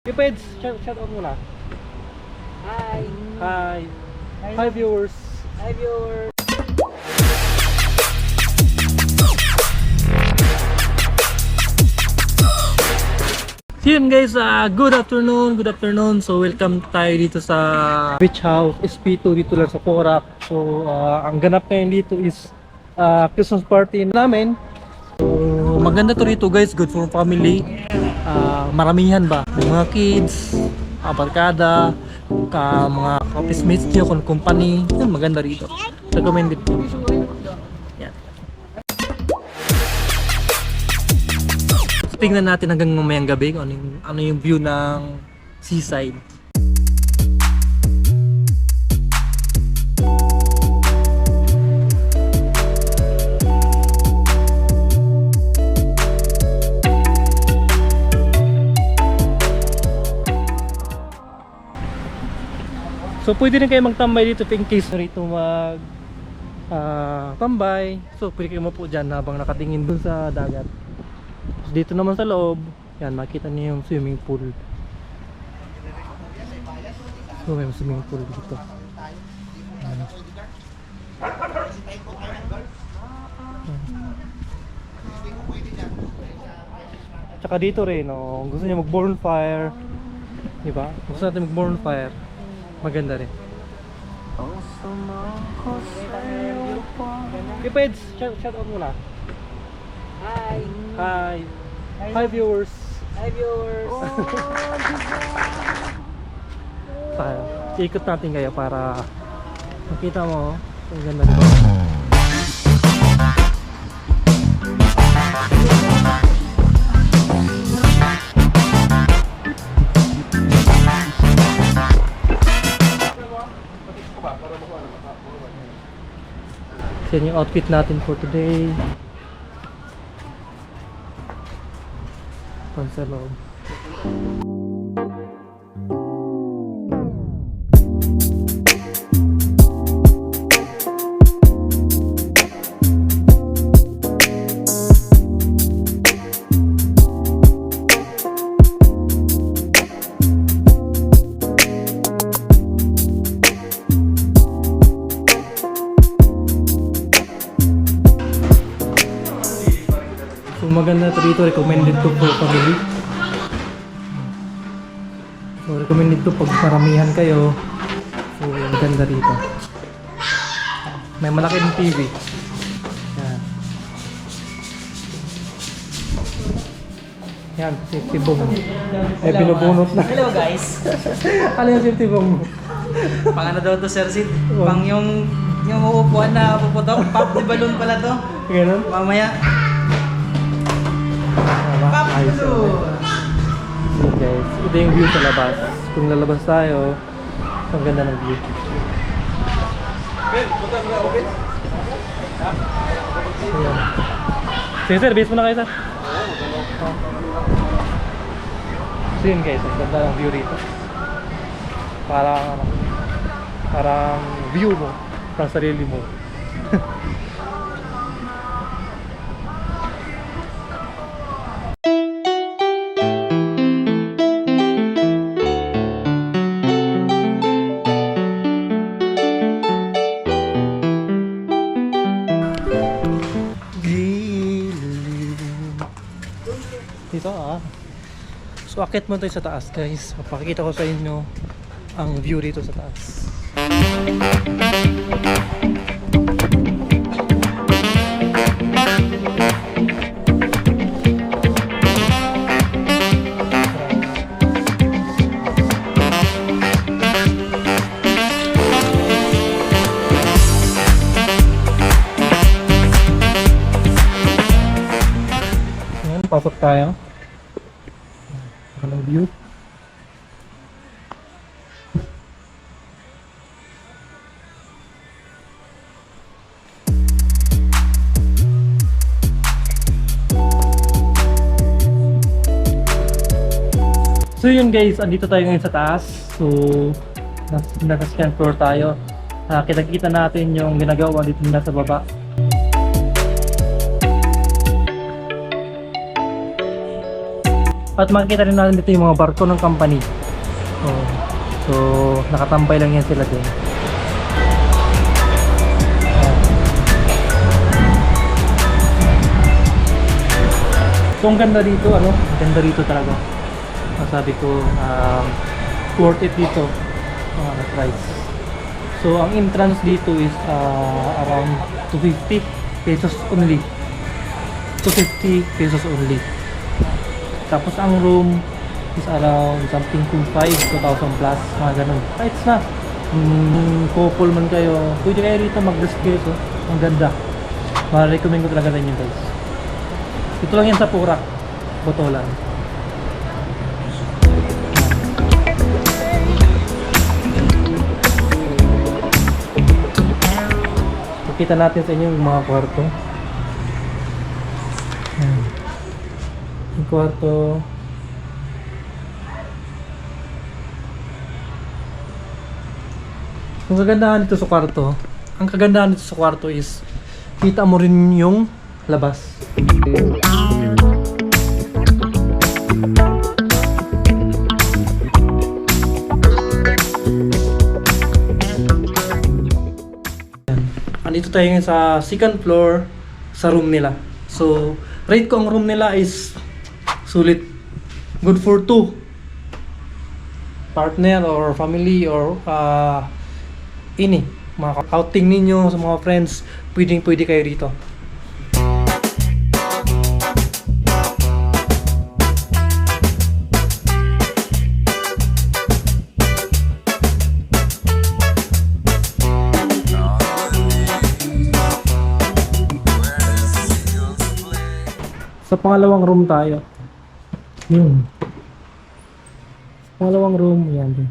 Hey Peds, shout out muna. Hi. Hi. Hi viewers. Hi viewers. So yun guys, good afternoon. So welcome tayo dito sa beach house SP2 dito lang sa Porac. So ang ganap ngayon dito is Christmas party namin. So maganda to rito guys, good for family. Maramihan ba? May mga kids, barkada, mga office mates niyo, company. Yan, maganda rito. Recommended po. Yan. So, tingnan natin hanggang mamayang gabi kung ano yung view ng seaside. So pwede rin kayo magtambay dito in case rito tambay. So pwede kayo mapo dyan habang nakatingin dun sa dagat. So, dito naman sa loob, yan makita niyo yung swimming pool. So may swimming pool dito. Tsaka dito rin, kung gusto niyo mag-bonfire, di ba? Kung gusto natin mag-bonfire, maganda rin. Okay, Peds, shout out muna. Hi. Hi. Hi viewers. Hi viewers. Tayo. Ikot natin kayo para makita mo. Ang ganda diba? Yan yung outfit natin for today. Sa loob. So maganda ito dito, recommended to for family. So recommended to pag paramihan kayo. So maganda dito. May malaking TV. Yan. Yan, safety bomb. Eh binubunot na. Hello guys. Ano yung safety bomb? Pang ano daw to Sir Sid? Pang yung uupuan na puputok. Pop di balloon pala to. Ganun? Mamaya. Pop Ayos balloon. yun. So guys, ito yung view sa labas. Kung lalabas tayo, ang ganda ng view. Ayan. Sige sir, base mo na kayo sir. So yun guys, ang ganda ng view rito. Parang view mo, parang sarili mo. Dito So akit mo tayo sa taas guys. Papakita ko sa inyo ang view dito sa taas. Ayan, pasok tayo. Ang view. So yun guys, andito tayo ngayon sa taas. So nasa second floor tayo. Kita-kita natin yung ginagawa dito na sa baba. At makikita rin natin dito yung mga barko ng company. So nakatambay lang yan sila din. So ang ganda dito, ang ganda dito talaga. Masabi ko, worth it dito mga price. So ang entrance dito is around 250 pesos only. 250 pesos only. Tapos ang room is around something 2,500 plus, mga ganun. Kahit na couple man kayo, pwede kayo rito mag-discuss. Ang ganda. Ma-recommend ko talaga rin yun, guys. Ito lang yan sa Porac, Botolan. Kita natin sa inyo yung mga kwarto. Ayan. Yung kwarto. Ang kagandahan dito sa kwarto, is kita mo rin yung labas. Andito tayo ngayon sa second floor sa room nila. So, rate ko ang room nila is sulit. Good for two. Partner or family or mga outing ninyo sa mga friends, pwede kayo rito. Sa pangalawang room tayo. Yun. Pangalawang room, yan din.